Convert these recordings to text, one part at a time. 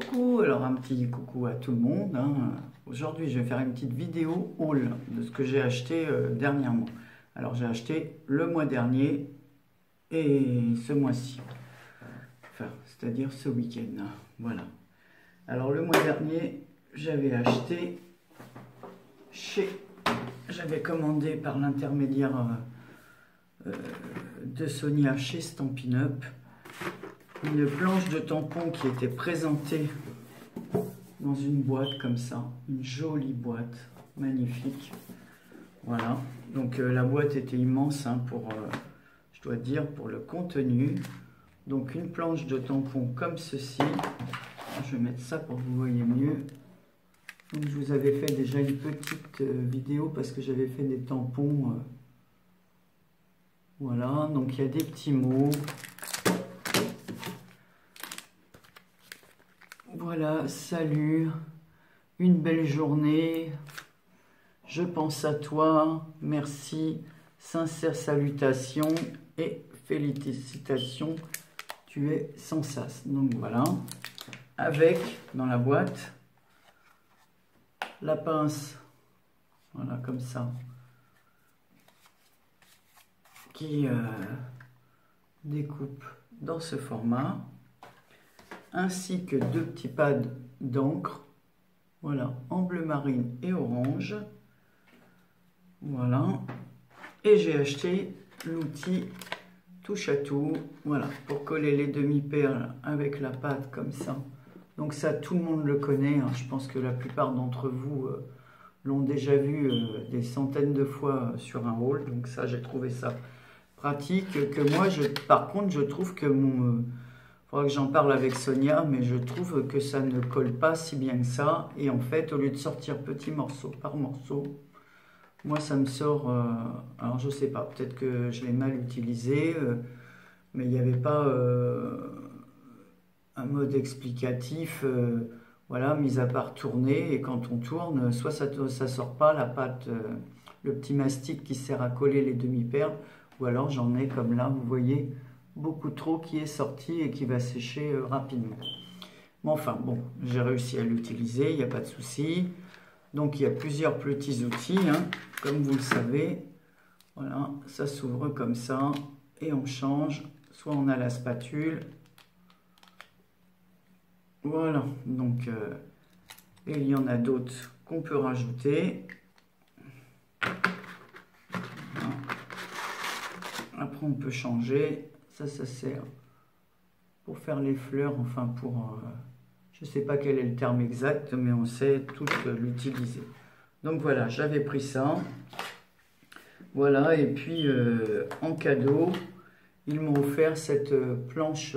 Coucou, alors un petit coucou à tout le monde, hein. Aujourd'hui je vais faire une petite vidéo haul de ce que j'ai acheté dernièrement. Alors j'ai acheté le mois dernier et ce mois-ci, enfin c'est-à-dire ce week-end, voilà. Alors le mois dernier j'avais acheté j'avais commandé par l'intermédiaire de Sonia chez Stampin' Up une planche de tampons qui était présentée dans une boîte comme ça, une jolie boîte, magnifique. Voilà, donc la boîte était immense hein, pour, je dois dire, pour le contenu. Donc une planche de tampons comme ceci. Je vais mettre ça pour que vous voyez mieux. Donc je vous avais fait déjà une petite vidéo parce que j'avais fait des tampons. Voilà, donc il y a des petits mots. Voilà, salut, une belle journée, je pense à toi, merci, sincères salutations et félicitations, tu es sans sas. Donc voilà, avec, dans la boîte, la pince, voilà, comme ça, qui découpe dans ce format, ainsi que deux petits pads d'encre, voilà, en bleu marine et orange, voilà, et j'ai acheté l'outil touche à tout, voilà, pour coller les demi-perles avec la pâte comme ça. Donc ça, tout le monde le connaît, hein. Je pense que la plupart d'entre vous l'ont déjà vu des centaines de fois sur un haul, donc ça, j'ai trouvé ça pratique, que moi, par contre, je trouve que mon... faudra que j'en parle avec Sonia, mais je trouve que ça ne colle pas si bien que ça. Et en fait, au lieu de sortir petit morceau par morceau, moi ça me sort... alors je sais pas, peut-être que je l'ai mal utilisé, mais il n'y avait pas un mode explicatif, voilà, mis à part tourner. Et quand on tourne, soit ça sort pas, la pâte, le petit mastic qui sert à coller les demi-perles, ou alors j'en ai comme là, vous voyez, beaucoup trop qui est sorti et qui va sécher rapidement. Mais enfin, bon, j'ai réussi à l'utiliser, il n'y a pas de souci. Donc, il y a plusieurs petits outils, hein, comme vous le savez. Voilà, ça s'ouvre comme ça et on change. Soit on a la spatule. Voilà, donc, et il y en a d'autres qu'on peut rajouter. Voilà. Après, on peut changer. Ça sert pour faire les fleurs, enfin pour... je ne sais pas quel est le terme exact, mais on sait tout l'utiliser. Donc voilà, j'avais pris ça. Voilà, et puis en cadeau, ils m'ont offert cette planche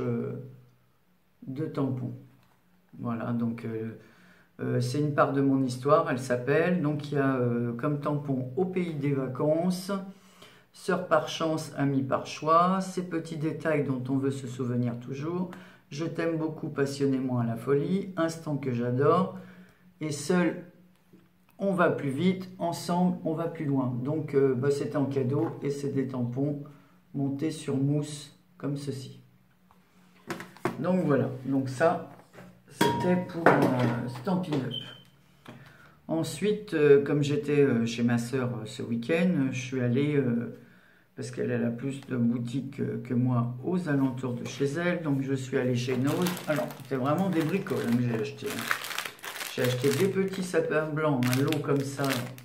de tampons. Voilà, donc c'est une part de mon histoire, elle s'appelle. Donc il y a comme tampon au pays des vacances, sœur par chance, amie par choix, ces petits détails dont on veut se souvenir toujours, je t'aime beaucoup passionnément à la folie, instant que j'adore, et seul on va plus vite, ensemble on va plus loin. Donc c'était en cadeau et c'est des tampons montés sur mousse comme ceci. Donc voilà, donc ça c'était pour Stampin' Up. Ensuite, comme j'étais chez ma sœur ce week-end, je suis allé... parce qu'elle a plus de boutiques que moi aux alentours de chez elle. Donc je suis allé chez Nose. Alors c'était vraiment des bricoles hein, que j'ai acheté. J'ai acheté des petits sapins blancs, un lot comme ça,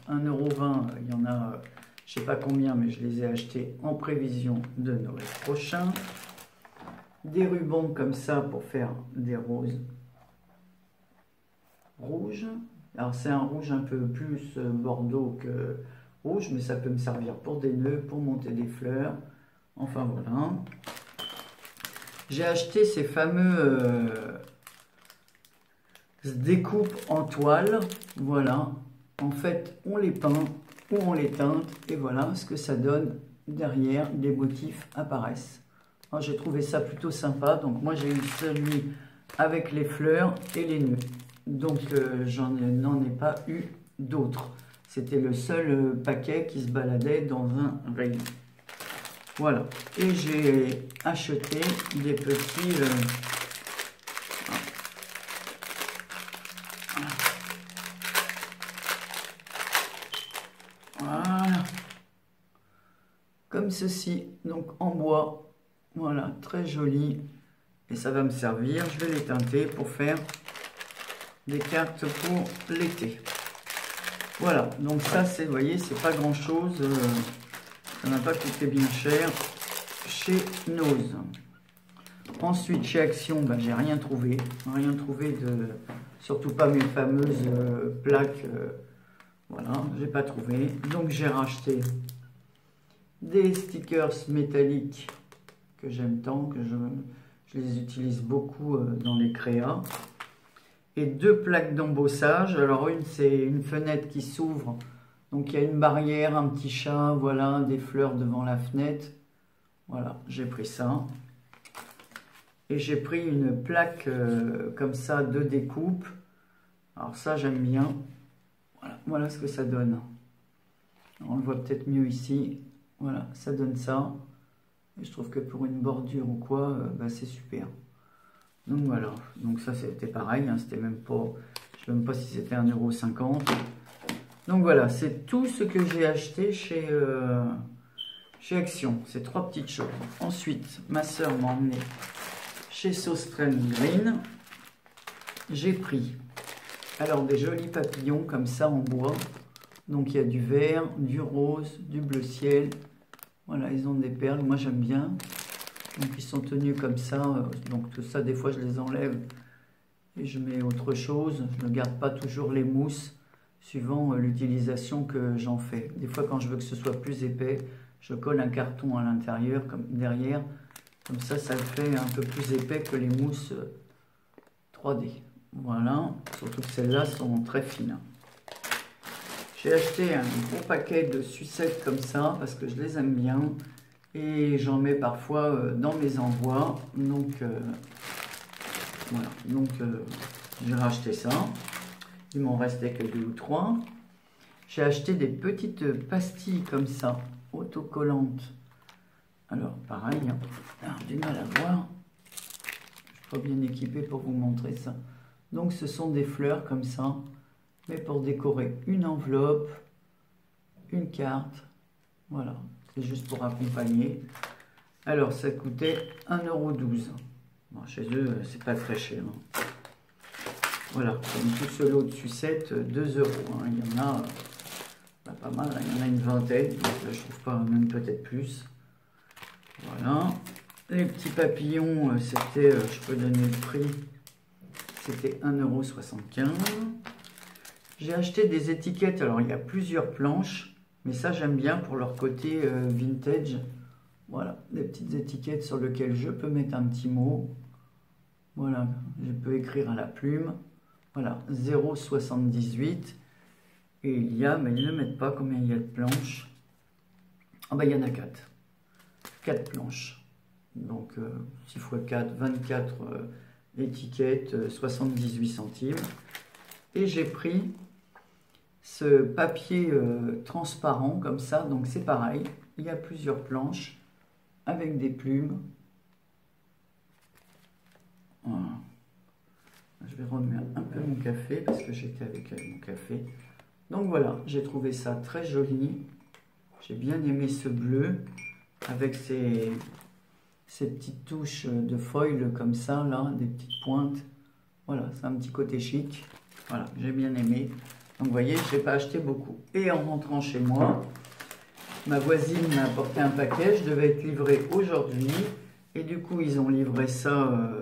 1,20 €. Il y en a, je sais pas combien, mais je les ai achetés en prévision de Noël prochain. Des rubans comme ça pour faire des roses rouges. Alors c'est un rouge un peu plus bordeaux que... rouge, mais ça peut me servir pour des nœuds, pour monter des fleurs. Enfin voilà. J'ai acheté ces fameux découpes en toile. Voilà. En fait, on les peint ou on les teinte. Et voilà ce que ça donne derrière. Les motifs apparaissent. J'ai trouvé ça plutôt sympa. Donc moi, j'ai eu celui avec les fleurs et les nœuds. Donc n'en ai pas eu d'autres. C'était le seul paquet qui se baladait dans un rayon. Voilà. Et j'ai acheté des petits comme ceci, donc en bois. Voilà, très joli. Et ça va me servir. Je vais les teinter pour faire des cartes pour l'été. Voilà, donc ça, c'est, vous voyez, c'est pas grand chose. Ça n'a pas coûté bien cher chez Nose. Ensuite, chez Action, ben, j'ai rien trouvé. Rien trouvé de... Surtout pas mes fameuses plaques. Voilà, j'ai pas trouvé. Donc, j'ai racheté des stickers métalliques que j'aime tant, que je les utilise beaucoup dans les créas. Et deux plaques d'embossage. Alors, une, c'est une fenêtre qui s'ouvre. Donc, il y a une barrière, un petit chat, voilà, des fleurs devant la fenêtre. Voilà, j'ai pris ça. Et j'ai pris une plaque comme ça de découpe. Alors ça, j'aime bien. Voilà, voilà ce que ça donne. On le voit peut-être mieux ici. Voilà, ça donne ça. Et je trouve que pour une bordure ou quoi, bah, c'est super. Donc voilà. Donc ça, c'était pareil. Hein, c'était même pas... Je ne sais même pas si c'était 1,50 €. Donc voilà, c'est tout ce que j'ai acheté chez Action. Ces trois petites choses. Ensuite, ma soeur m'a emmené chez Sauce Trend Green. J'ai pris alors des jolis papillons comme ça en bois. Donc il y a du vert, du rose, du bleu ciel. Voilà, ils ont des perles, moi j'aime bien. Donc ils sont tenus comme ça. Donc tout ça, des fois je les enlève et je mets autre chose. Je ne garde pas toujours les mousses suivant l'utilisation que j'en fais. Des fois quand je veux que ce soit plus épais, je colle un carton à l'intérieur, comme derrière. Comme ça, ça le fait un peu plus épais que les mousses 3D. Voilà, surtout que celles-là sont très fines. J'ai acheté un gros paquet de sucettes comme ça, parce que je les aime bien. Et j'en mets parfois dans mes envois. Donc, voilà. Donc, j'ai racheté ça. Il m'en restait que 2 ou 3. J'ai acheté des petites pastilles comme ça, autocollantes. Alors, pareil, hein. J'ai du mal à voir. Je suis pas bien équipé pour vous montrer ça. Donc, ce sont des fleurs comme ça, mais pour décorer une enveloppe, une carte. Voilà, c'est juste pour accompagner. Alors, ça coûtait 1,12 €. Bon, chez eux, c'est pas très cher. Hein. Voilà, comme tout ce lot de sucettes, 2 €. Hein. Il y en a pas mal, hein. Il y en a une vingtaine. Donc là, je trouve pas, même peut-être plus. Voilà, les petits papillons, c'était, je peux donner le prix, c'était 1,75 €. J'ai acheté des étiquettes, alors il y a plusieurs planches, mais ça j'aime bien pour leur côté vintage. Voilà, des petites étiquettes sur lesquelles je peux mettre un petit mot. Voilà, je peux écrire à la plume. Voilà, 0,78. Et il y a, mais ils ne mettent pas combien il y a de planches. Ah bah il y en a 4. 4 planches. Donc 6 x 4, 24 étiquettes, 78 centimes. Et j'ai pris ce papier transparent comme ça. Donc c'est pareil, il y a plusieurs planches avec des plumes. Voilà. Je vais remettre un peu mon café parce que j'étais avec mon café. Donc voilà, j'ai trouvé ça très joli. J'ai bien aimé ce bleu avec ces petites touches de foil comme ça, là, des petites pointes. Voilà, c'est un petit côté chic. Voilà, j'ai bien aimé. Donc vous voyez, je n'ai pas acheté beaucoup. Et en rentrant chez moi, ma voisine m'a apporté un paquet. Je devais être livré aujourd'hui. Et du coup, ils ont livré ça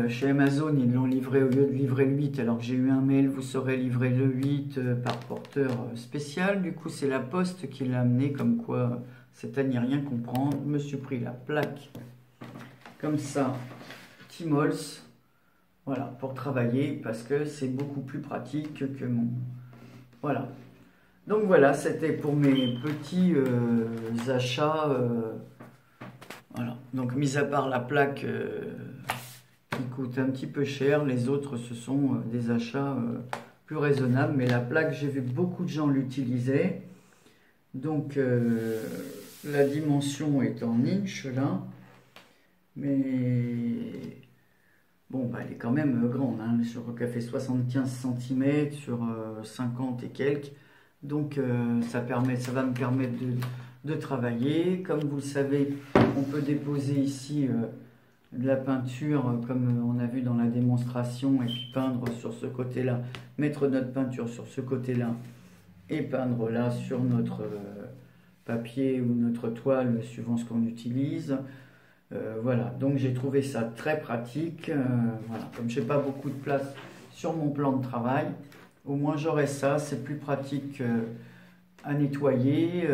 chez Amazon. Ils l'ont livré au lieu de livrer le 8. Alors que j'ai eu un mail, vous saurez livrer le 8 par porteur spécial. Du coup, c'est la poste qui l'a amené, comme quoi c'est à n'y rien comprendre. Je me suis pris la plaque comme ça, Timols. Voilà, pour travailler, parce que c'est beaucoup plus pratique que mon... Voilà. Donc voilà, c'était pour mes petits achats. Voilà. Donc, mis à part la plaque qui coûte un petit peu cher, les autres, ce sont des achats plus raisonnables. Mais la plaque, j'ai vu beaucoup de gens l'utiliser. Donc, la dimension est en inch, là. Mais... Bon, bah, elle est quand même grande, hein. Sur le café 75 cm sur 50 et quelques. Donc ça va me permettre de travailler. Comme vous le savez, on peut déposer ici de la peinture comme on a vu dans la démonstration et puis peindre sur ce côté-là, mettre notre peinture sur ce côté-là et peindre là sur notre papier ou notre toile suivant ce qu'on utilise. Voilà, donc j'ai trouvé ça très pratique. Voilà. Comme je n'ai pas beaucoup de place sur mon plan de travail, au moins j'aurai ça, c'est plus pratique à nettoyer.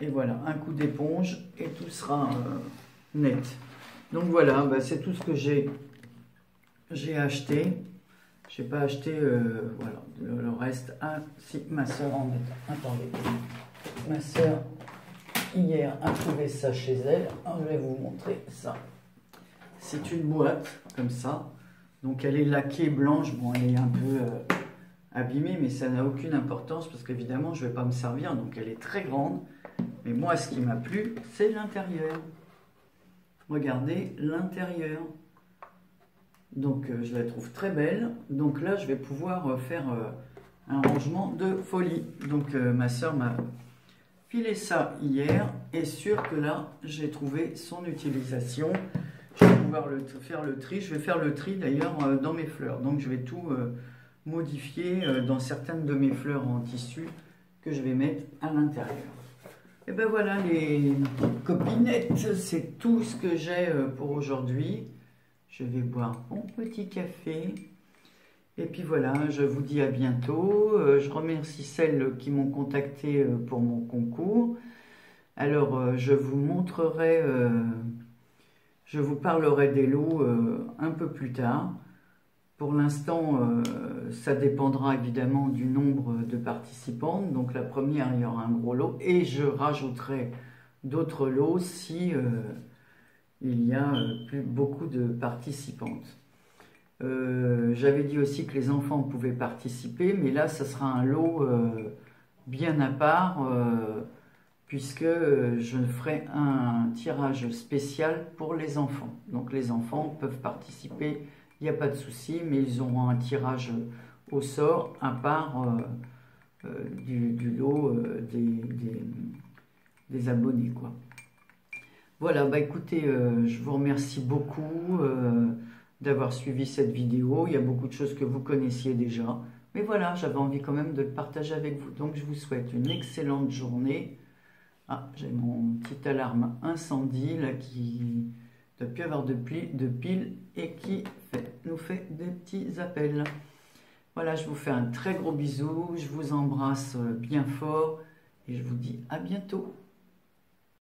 Et voilà, un coup d'éponge et tout sera net. Donc voilà, bah, c'est tout ce que j'ai acheté. Je n'ai pas acheté voilà, le reste. Ah, si, ma soeur en est. Attendez. Ma soeur, hier, a trouvé ça chez elle. Alors, je vais vous montrer ça. C'est une boîte, comme ça. Donc, elle est laquée blanche. Bon, elle est un peu abîmée, mais ça n'a aucune importance parce qu'évidemment, je ne vais pas me servir. Donc, elle est très grande. Mais moi, ce qui m'a plu, c'est l'intérieur. Regardez l'intérieur. Donc, je la trouve très belle. Donc là, je vais pouvoir faire un rangement de folie. Donc, ma soeur m'a filé ça hier. Et sûr que là, j'ai trouvé son utilisation. Je vais pouvoir faire le tri. Je vais faire le tri d'ailleurs dans mes fleurs. Donc, je vais tout modifier dans certaines de mes fleurs en tissu que je vais mettre à l'intérieur. Et ben voilà les copinettes. C'est tout ce que j'ai pour aujourd'hui. Je vais boire mon petit café. Et puis voilà, je vous dis à bientôt. Je remercie celles qui m'ont contacté pour mon concours. Alors, je vous montrerai, je vous parlerai des lots un peu plus tard. Pour l'instant, ça dépendra évidemment du nombre de participantes. Donc la première, il y aura un gros lot. Et je rajouterai d'autres lots si il y a beaucoup de participantes. J'avais dit aussi que les enfants pouvaient participer, mais là, ça sera un lot bien à part, puisque je ferai un tirage spécial pour les enfants. Donc les enfants peuvent participer, il n'y a pas de souci, mais ils auront un tirage au sort à part du lot des abonnés, quoi. Voilà, bah écoutez, je vous remercie beaucoup d'avoir suivi cette vidéo. Il y a beaucoup de choses que vous connaissiez déjà. Mais voilà, j'avais envie quand même de le partager avec vous. Donc je vous souhaite une excellente journée. Ah, j'ai mon petite alarme incendie là qui ne doit plus avoir de pile et qui nous fait des petits appels. Voilà, je vous fais un très gros bisou. Je vous embrasse bien fort et je vous dis à bientôt.